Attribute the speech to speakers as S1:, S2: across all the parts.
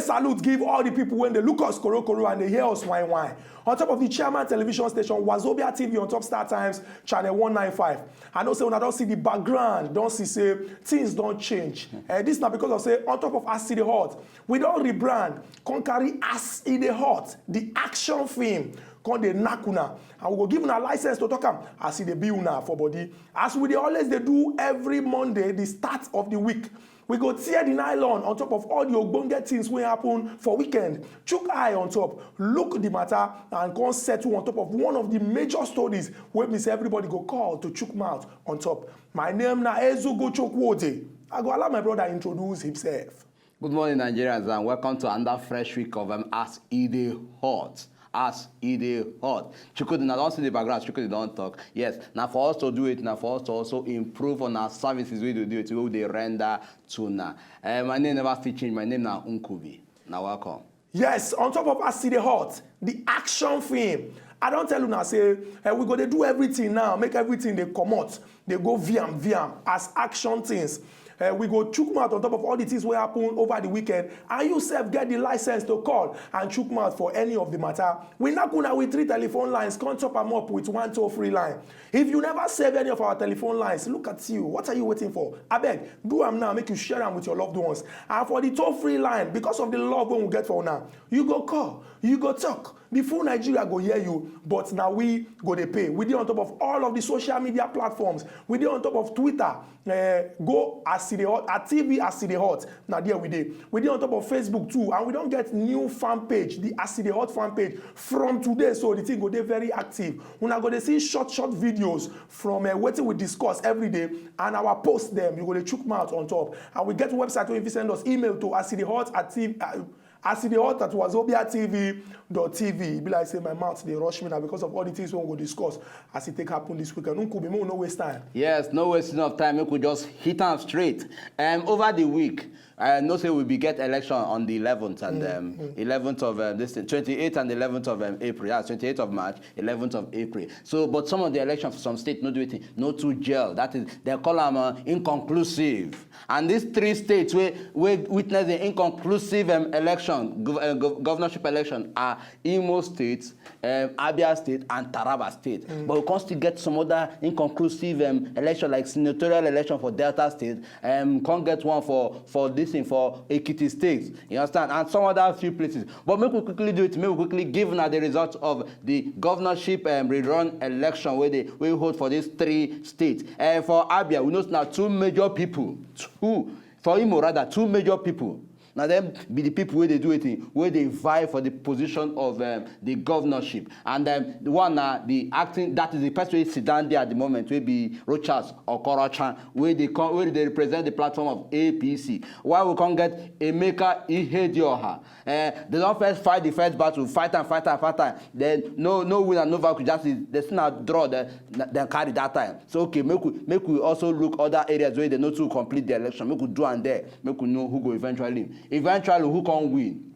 S1: raise salute, give all the people when they look us koro and they hear us wine. On top of the chairman television station, Wazobia TV on Top Star Times, channel 195. I know say when I don't see the background, don't see say things don't change. This now because of say on top of As E Dey Hot, we don't rebrand, can carry As E Dey Hot, the action film. Called the Nakuna, and we will give una license to talk am as e dey be una for body. As we always they do every Monday, the start of the week. We go tear the nylon on top of all the ogbonge things wey happen for weekend. Chook eye on top, look the matter, and come settle on top of one of the major stories wey be say everybody go call to chook mouth on top. My name na Ezugo Chukwuode. I go allow my brother introduce himself.
S2: Good morning, Nigerians, and welcome to another fresh week of As E Dey Hot. As E Dey Hot. Chukwudi, now don't see the background, Chukwudi don't talk. Yes, now for us to do it, now for us to also improve on our services, we do it, we they render to now. My name never still change, my name now Nkubi. Now welcome.
S1: Yes, on top of As E Dey Hot, the action film. I don't tell you now, say, we go to do everything now, make everything they come out. They go VM as action things. We go chook mouth on top of all the things wey happen over the weekend, and you sef get the license to call and chook mouth for any of the matter. We knack una with 3 telephone lines, come top am up with 1 toll-free line. If you never save any of our telephone lines, look at you. What are you waiting for? Abeg, do am now, make you share am with your loved ones. And for the toll-free line, because of the love wey we get for una, you go call, you go talk. The full Nigeria go hear you, but now we go dey pay. We dey on top of all of the social media platforms. We dey on top of Twitter. Go As E Dey Hot, at TV As E Dey Hot. Now there we dey. We dey on top of Facebook too, and we don't get new fan page, the As E Dey Hot fan page from today. So the thing go dey very active. Una go dey see short videos from wetin we discuss every day, and our post them. You go dey chook mouth on top. And we get website where if you send us email to asidehot at TV. As E Dey Hot at wazobiatv.tv. It be like say my mouth they rush me now because of all the things we will discuss as it take happen this weekend. No waste time.
S2: Yes, no wasting of time. We could just hit them straight. Over the week, no say we be get election on the 11th and 11th of this thing, 28th and 11th of April. Yeah, 28th of March, 11th of April. So, but some of the elections for some state no do it, no to gel. That is, they call them inconclusive. And these 3 states we witness the inconclusive election, governorship election are Imo State, Abia State, and Taraba State. But we can still get some other inconclusive election like senatorial election for Delta State. Can't get one for this thing for Ekiti State. You understand? And some other few places. But make we quickly do it. Make we quickly give now the results of the governorship rerun election where we hold for these 3 states. For Abia, we know now 2 major people. For Imo rather, 2 major people. Now them be the people where they do it, where they vie for the position of the governorship. And the one the acting, that is the person who sit down there at the moment, will be Rochas or Korochan, where they represent the platform of APC. Why we can't get Emeka Ihedioha? They don't first fight the first battle, fight. Then no winner, no vacuum, just they still not draw, then carry that time. So okay, make we also look other areas where they know to complete the election. Make we do and there, make we know who go eventually. Eventually, who can win?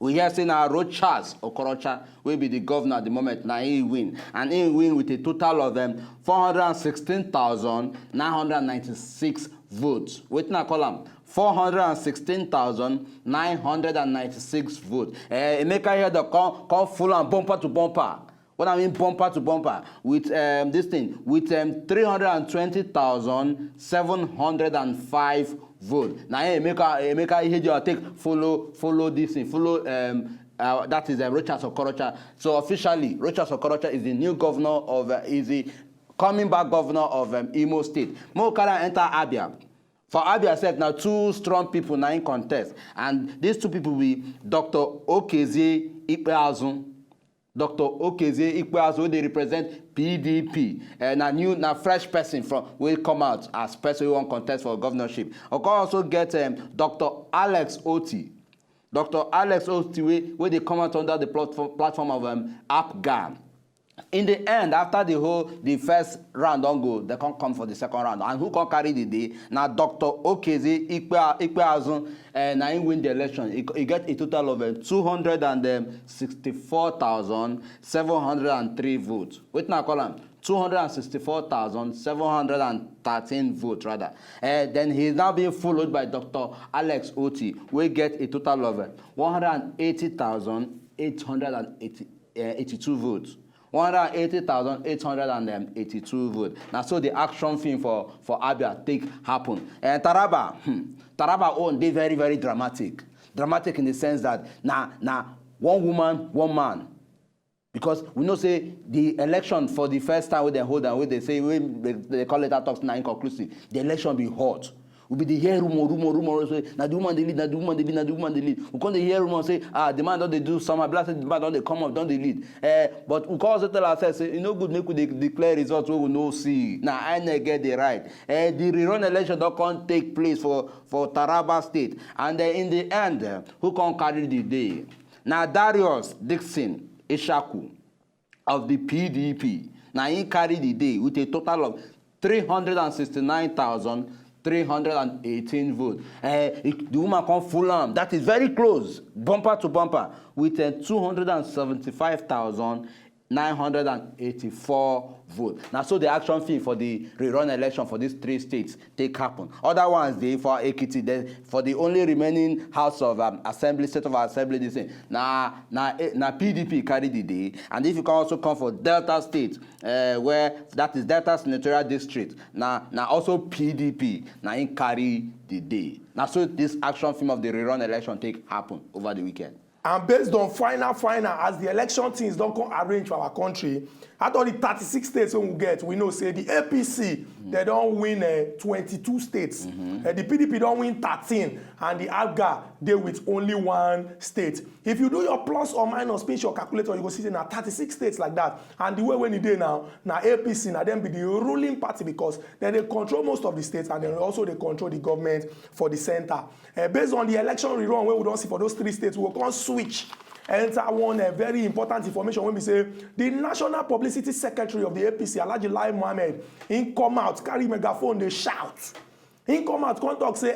S2: We hear saying now Rochas Okorocha will be the governor at the moment. Now he win. And he win with a total of 416,996 votes. Wait now, call them 416,996 votes. Emeka here the come full and bumper to bumper. What I mean bumper to bumper with this thing with 320,705 votes. Now Emeka Ihedioha take follow this thing, follow that is Rochas Okorocha. So officially, Rochas Okorocha is the new governor of is the coming back governor of Imo State. Mokara enter Abia. For Abia said now 2 strong people now in contest, and these 2 people will Dr. Okezie Ikpeazun. Dr. Okezie Ikpeazun, they represent PDP. And a new, fresh person will come out as person who won't contest for governorship. We can also get Dr. Alex Oti. Dr. Alex Oti, where they come out under the platform of APGA. In the end, after the first round don't go, they can't come for the second round. And who can carry the day? Now, Dr. Okezie Ikpeazun, and I win the election. He get a total of 264,703 votes. Wait now, call him. 264,713 votes, rather. Then he is now being followed by Dr. Alex Oti, we get a total of 180,882 votes. 180,882 votes. Now, so the action film for Abia take happen. And Taraba own, they very, very dramatic. Dramatic in the sense that now one woman, one man. Because we know say the election for the first time when they hold and when they say they call it talks now inconclusive. The election be hot. We be the hear rumor say na the woman they lead, na the woman they lead. We can't hear rumor say the man don't they do some blast the man don't they come up, don't they lead. But we cause tell ourselves say no good make we declare results we will no see. Now I get the right. The rerun election don't can't take place for Taraba State. And in the end, who can carry the day? Now Darius Dixon Ishaku of the PDP. Now he carried the day with a total of 369,318 votes. The woman come full arm. That is very close, bumper to bumper, with 275,984 votes. Now, so the action fee for the rerun election for these 3 states take happen. Other ones, they for Ekiti, then for the only remaining House of Assembly, State of Assembly, this thing. Now PDP carry the day. And if you can also come for Delta State, where that is Delta Senatorial District, now also PDP, now in carry the day. Now, so this action film of the rerun election take happen over the weekend.
S1: And based on final, as the election things don't come arrange for our country, out of the 36 states we get, we know say the APC, they don't win 22 states. The PDP don't win 13, and the ABGA, they with only 1 state. If you do your plus or minus, pinch your calculator, you go see now 36 states like that. And the way when you do now APC, now them be the ruling party because then they control most of the states and then also they control the government for the center. Based on the election rerun, where we don't see for those 3 states, we will come switch. Enter one very important information when we say the National Publicity Secretary of the APC, Alhaji Lai Mohammed, he come out, carry megaphone, they shout. He come out, come talk, say,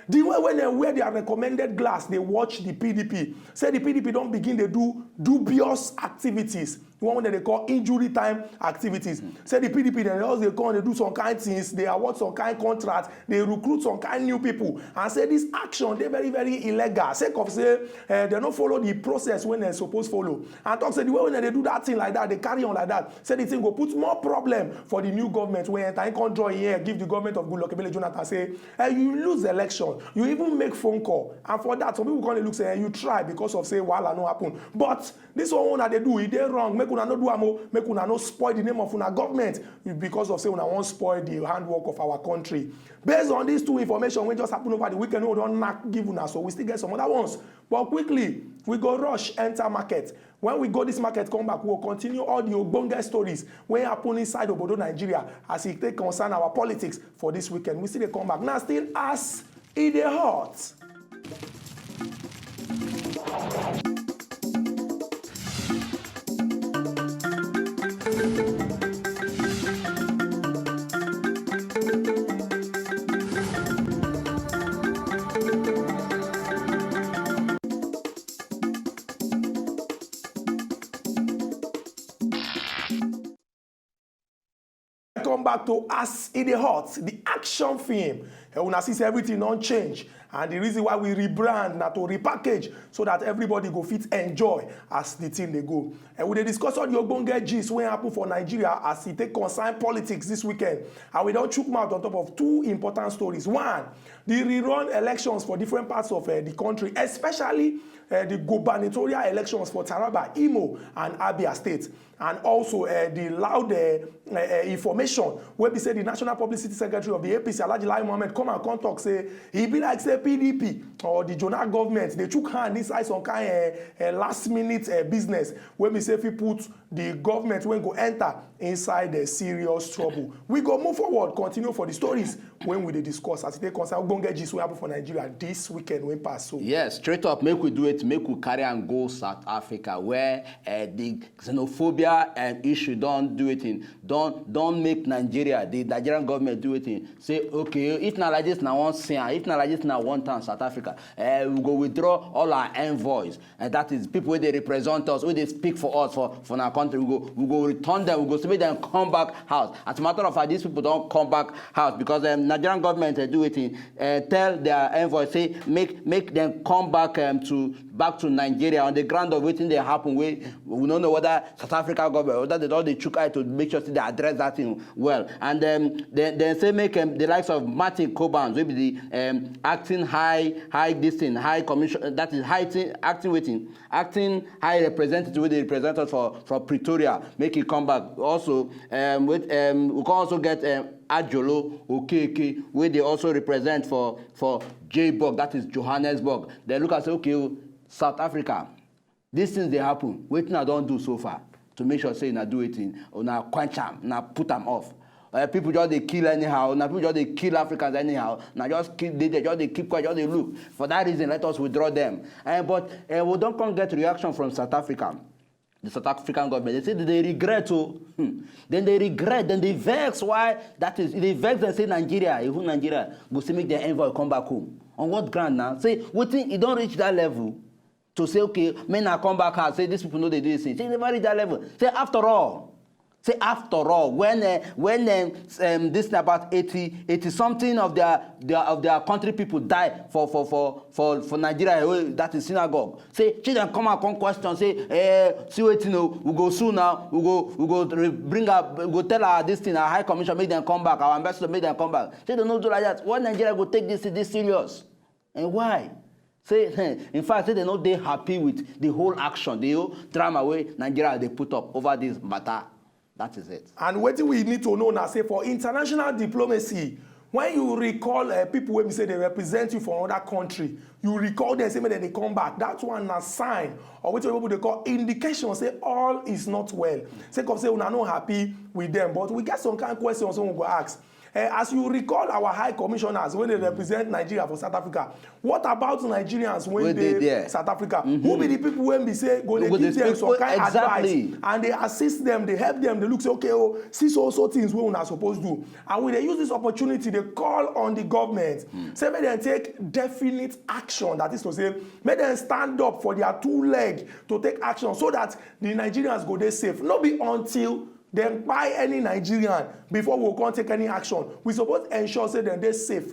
S1: the way when they wear their recommended glass, they watch the PDP. Say the PDP don't begin, they do dubious activities. The one that they call injury time activities. Say the PDP, then also they come, they do some kind of things, they award some kind of contracts, they recruit some kind of new people. And say this action, they're very, very illegal. Sake of say, they don't follow the process when they're supposed to follow. And talk say the way when they do that thing like that, they carry on like that. Say the thing go put more problem for the new government when they can't draw here, give the government of Goodluck Ebele Jonathan, say, you lose the election, you even make phone call. And for that, some people come and look, say, you try because of say, well, no happen. But this one that they do, it they wrong. Make una no do amo, make una no spoil the name of una government because of say una won't spoil the handwork of our country. Based on these 2 information, we just happen over the weekend, we don't not give una, so we still get some other ones. But quickly, we go rush, enter market. When we go this market, come back, we'll continue all the Ogbonge stories when happen inside Obodo, Nigeria, as it take concern our politics for this weekend. We see they come back. Now still as it dey hot. Come back to As It Dey Hot, the action film. Una see everything don't change. And the reason why we rebrand now to repackage so that everybody go fit enjoy as the thing they go. And we dey discuss all the Ogbonge gist wey happen for Nigeria as it take concern politics this weekend. And we don't chook mouth on top of 2 important stories. One, the rerun elections for different parts of the country, especially the gubernatorial elections for Taraba, Imo, and Abia State. And also the loud information where we say the National Publicity Secretary of the APC, Alhaji Lai Mohammed, come and come talk, say, he be like, say, PDP or the Jonah government, they took hand inside some kind of last-minute business where we say if we put the government when go enter inside the serious trouble. We go move forward, continue for the stories when we discuss as they concern Ogbonge gist wey happen for Nigeria this weekend when pass. So
S2: yes, straight up, make we do it, make we carry and go South Africa where the xenophobia issue don't do it in, don't make Nigeria, the Nigerian government do it in. Say, okay, if not like this, now one sin, if not like this, now one time South Africa. We go withdraw all our envoys, and that is people where they represent us, where they speak for us for our country. We go return them. We go make them come back house. As a matter of fact, these people don't come back house because the Nigerian government do it in tell their envoys, say make them come back to Nigeria on the ground of waiting they happen. We don't know whether South Africa government, whether they don't they chook eye to make sure they address that thing well. And then say make the likes of Martin Cobham, maybe the acting high commission, that is acting high representative with the representative for Pretoria, make it come back. Also, we can also get Ajolo Okeke, where they also represent for Joburg, that is Johannesburg. They look and say, okay, South Africa, these things they happen. Waiting I don't do so far to make sure say na do it in or na quench them, na put them off. People just they kill anyhow. Now people just they kill Africans anyhow. Now just they keep quiet, just they look. For that reason, let us withdraw them. But we don't come get reaction from South Africa. The South African government, they say they regret. Then they regret. Then they vex. Why? That is, they vex and say Nigeria, even Nigeria, go see make their envoy come back home. On what ground now? Say, we think it don't reach that level to say, okay, men are come back and say these people know they do this thing. Say, they never reach that level. Say, after all, when this about 80 something of their country people die for Nigeria, that is synagogue. Say children come and come question, say, see what you know, we go soon now, we go bring up, we go tell our this thing, our high commission make them come back, our ambassador make them come back. Say they don't do like that. Why Nigeria go take this serious? And why? Say, in fact, say they're not they happy with the whole action, the whole drama way Nigeria they put up over this matter. That is it.
S1: And what we need to know now, say for international diplomacy, when you recall people when we say they represent you from another country, you recall them, say that they come back. That's one a sign, or what people they call indication, say all is not well. Say, say we're not happy with them, but we get some kind of questions we go ask. As you recall our high commissioners when they represent Nigeria for South Africa, what about Nigerians when they South Africa? Who be the people when we say go they give them some kind of advice and they assist them, they help them, they look say okay, oh, see so things we not supposed to do. And when they use this opportunity, they call on the government, say may they take definite action. That is to say, may they stand up for their two legs to take action so that the Nigerians go there safe. Not be until then buy any Nigerian before we can't take any action. We supposed to ensure say that they're safe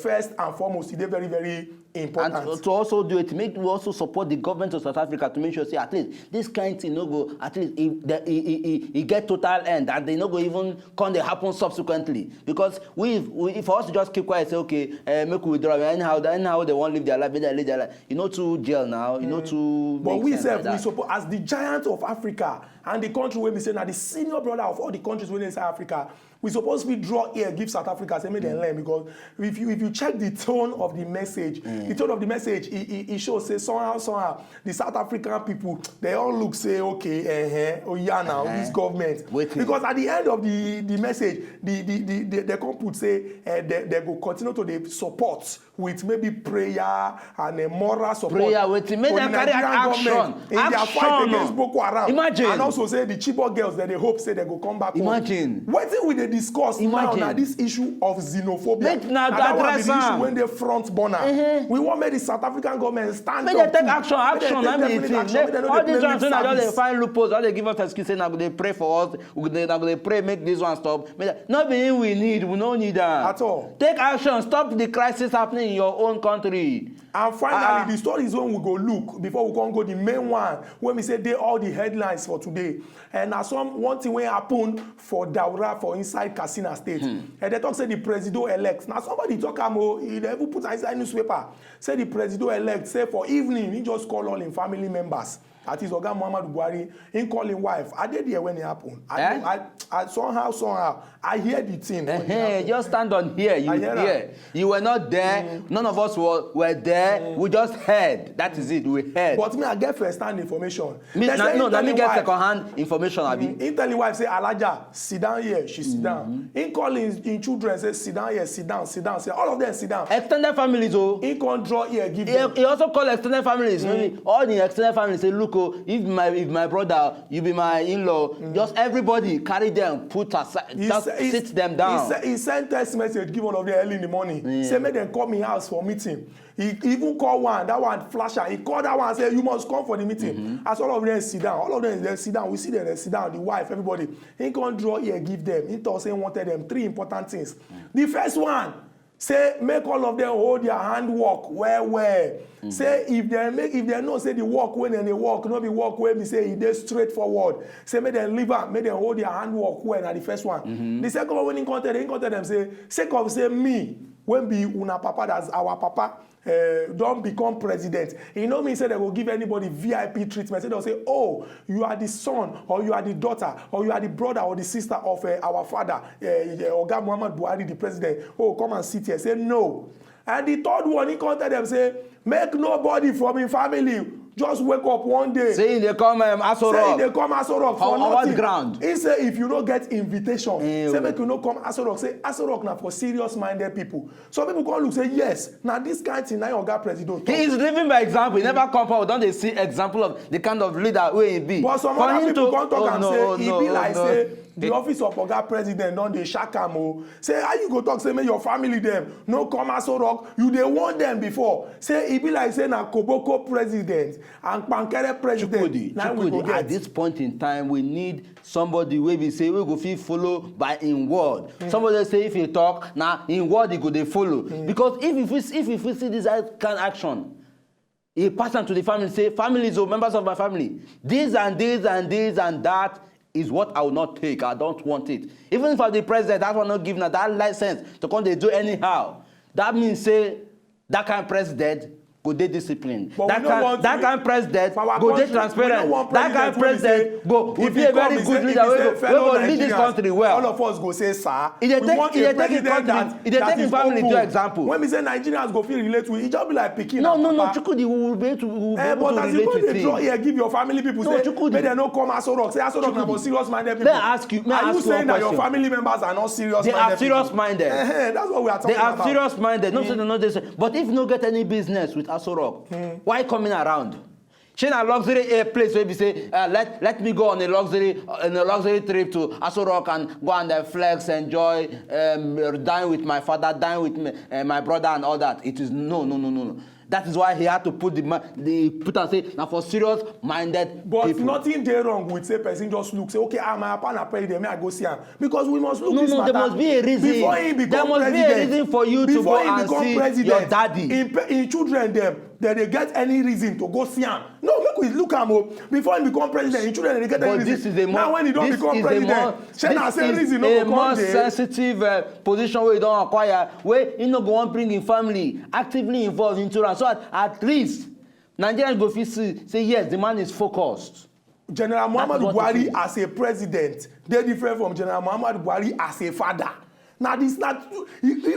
S1: first and foremost. They're very, very important.
S2: And to also do it, we also support the government of South Africa to make sure say at least this kind of thing no go, at least it get total end and they no go even can they happen subsequently. Because if for us to just keep quiet say okay, make we withdraw anyhow they won't live their life, they live their life. You know to jail now, you know to.
S1: But we support as the giant of Africa and the country where we say now the senior brother of all the countries within South Africa, we supposed to draw here, give South Africa, say make them learn, because if you check the tone of the message, it shows say somehow the South African people they all look say okay, oh yeah now this government. Because at the end of the message, they come put say they go continue to the support with maybe prayer and a moral support.
S2: Prayer with make them carry action
S1: in their fight against Boko Haram.
S2: Imagine.
S1: And also say the Chibok girls that they hope say they go come back home.
S2: Imagine.
S1: What thing we they discuss now this issue of xenophobia.
S2: That
S1: was the issue when they front burner. We want make the South African government stand up.
S2: They take action. All these ones when they find loopholes, all they give us excuse say now they pray for us. They pray make this one stop. Nothing we don't need that.
S1: At all.
S2: Take action. Stop the crisis happening in your own country.
S1: And finally, the story is when we go look before we can go the main one when we say they all the headlines for today. And now one thing when happened for Daura for inside Katsina State. And they talk say the president-elect. Now somebody talk he never put inside newspaper. Say the president-elect say for evening he just call all his family members. That is Oga Muhammadu Buhari. He call him wife. I did there when it happened. I somehow I hear the thing.
S2: Just stand on here. You hear. You were not there. None of us were there. We just heard. That is it. We heard.
S1: But me, I get first-hand information.
S2: Let me get second-hand information.
S1: He tell his wife, say, Alaja, sit down here. She sit down. He call his children, say, sit down here, sit down. Say, all of them sit down.
S2: Extended families, oh.
S1: He can't draw here, give them.
S2: He also call extended families. All the extended families say, look, look, if my brother, you be my in-law, just everybody carry them, put aside, just sit them down.
S1: He sent text message, give one of them early in the morning. Say, make them come in house for meeting. He even called one, that one flasher. He called that one and said, you must come for the meeting. As all of them sit down, they sit down. We see them, they sit down, the wife, everybody. He can't draw here, give them. He thought he wanted them 3 important things. The first one, say, make all of them hold their hand walk well. Say, if they know, say the walk when they walk, not be walk when we say they straightforward. Say, make them live up, make them hold their hand walk well. Now the first one. The second one, when he contact them, say, sake of say me, when be una papa, that's our papa. Don't become president. You know me say they will give anybody VIP treatment. So they'll say, oh, you are the son, or you are the daughter, or you are the brother or the sister of our father, Oga Muhammad Buhari, the president. Oh, come and sit here. Say no. And the third one, he contacted them, say, make nobody from his family just wake up one day.
S2: Saying they come Aso Rock.
S1: Saying they come Aso Rock for
S2: on
S1: nothing.
S2: what ground?
S1: He say if you don't get invitation, say make you no come Aso Rock. Say Aso Rock now for serious-minded people. Some people come look say yes. Now this kind of thing now Oga president.
S2: He is living by example. He never come forward. Don't they see example of the kind of leader where he be?
S1: But some other people come talk and say he be like say the office of Oga president don dey shack am o. Say how you go talk say make your family dem no come Aso Rock. You dey warn them before. Say he be like say na Koboko president and Pankere president.
S2: Chukwudi, at this point in time, we need somebody where we say we go fit follow by in word. Somebody say if he talk, now in word he go dey follow. Because if we see this kind of action, he pass on to the family, say families or members of my family, this and this and this and that is what I will not take. I don't want it. Even if I'm the president, I will not give now that license to come they do anyhow. That means say that kind of president go dey discipline. That kind of president go dey transparent. That kind of president go be a very good leader wey go lead this country well.
S1: All of us go say sir.
S2: He dey take family to example.
S1: When we say Nigerians go feel relate with, it just be like pikin.
S2: No, Chukwudi, we will be able to relate with him.
S1: But as you go dey draw here, give your family people say make dem no come Aso Rock. Say Aso Rock na for serious-minded people.
S2: Are
S1: you saying that your family members are not serious-minded?
S2: They are serious-minded.
S1: That's what we are talking about.
S2: They are serious-minded. No, say no, they say. But if you no get any business with Aso Rock, why coming around? She na luxury place where we say let me go on a luxury trip to Aso Rock and go and flex, enjoy, dine with my father, dine with my brother and all that. It is no. That is why he had to put put and say now for serious-minded
S1: but
S2: people.
S1: Nothing dey wrong with say person just look say okay my partner president may I go see him because we must look this matter.
S2: There must be a reason.
S1: Before he become
S2: there
S1: president,
S2: must be a reason for you to go and see your daddy.
S1: In children them they get any reason to go see him. No, make we look am o. Before he become president, in children they get any reason. Now when he don't become president, this is a
S2: more sensitive position where you don't acquire, where you no go wan bring in family actively involved into it. So at least Nigerians go fit say yes, the man is focused.
S1: General Muhammad Buhari as a president, they different from General Muhammad Buhari as a father. Now this not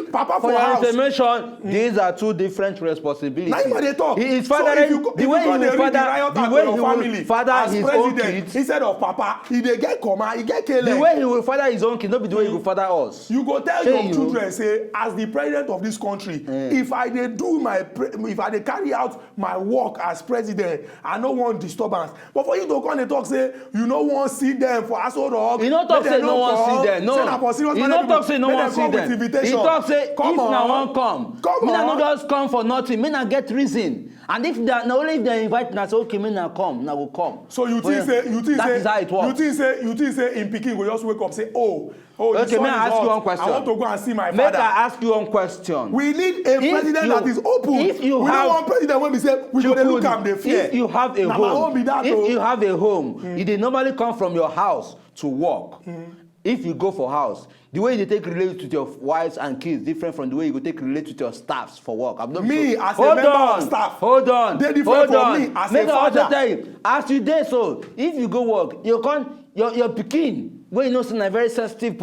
S1: Papa for
S2: your
S1: house.
S2: Information, these are two different responsibilities.
S1: Now him they talk.
S2: He is fathering
S1: the way he will father
S2: his own kids
S1: instead of Papa. He dey get coma, he get kele.
S2: The way he will father his own kids, not be the way he will father us.
S1: You go tell your children say, as the president of this country, if I dey carry out my work as president, I no want disturbance. But for you to come and talk say you no want see them for Aso Rock.
S2: He no talk say no want see them. No. He no talk say no. See them. He talk say if na wan come me na no just come for nothing, me na get reason, and if na only if they invite na say okay me na come, na go come.
S1: So you think say
S2: that is how it works.
S1: You think say in Pikin go just wake up say oh
S2: okay, may I ask you one question?
S1: I want to go and see my father.
S2: Make I ask you one question.
S1: We need a president that is open. We don't want president when we say we go dey look am dey fear.
S2: If you have a home, you normally come from your house to work. If you go for house, the way you take relate with your wives and kids different from the way you go take relate with your staffs for work. As a member of staff. Hold on. They different from me as a father. Tell you, as you dey so, if you go work, you come your pikin wey you know say na very sensitive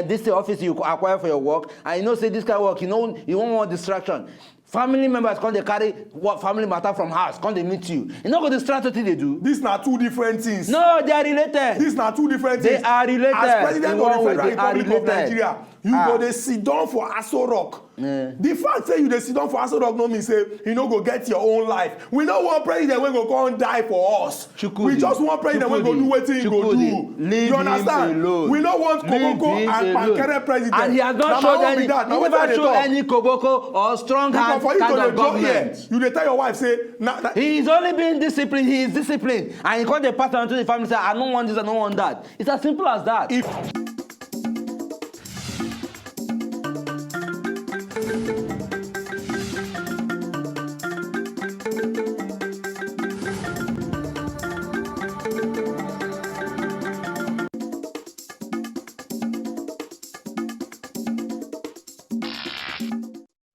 S2: this office you acquire for your work, and you know say this kind of work you won't want distraction. Family members come, they carry what family matter from house, come they meet you. You know what the strategy they do?
S1: These are two different things.
S2: No, they are related.
S1: These are two different
S2: They
S1: things.
S2: are related.
S1: As president
S2: In
S1: of
S2: one
S1: the
S2: way,
S1: Federal
S2: they are
S1: Republic of
S2: related.
S1: Nigeria, you go dey sit down for Aso Rock. The fact say you dey sit down for Aso Rock no mean say you no go get your own life. We no want president wey go come die for us.
S2: Chukudi.
S1: We just want president wey go do wetin he go do.
S2: Leave
S1: You understand?
S2: him alone.
S1: We no want Koboko and Pankere president.
S2: And he has
S1: Na
S2: not
S1: my
S2: showed
S1: own be
S2: any,
S1: that. Na
S2: he
S1: wetin I
S2: never
S1: dey
S2: showed
S1: talk.
S2: any Koboko or strong hand
S1: For you
S2: kind
S1: to
S2: of
S1: dey draw here,
S2: government.
S1: you dey tell your wife say
S2: He is only being disciplined. He is disciplined. And he called the pattern to the family and say, I don't want this, I don't want that. It's as simple as that.
S1: if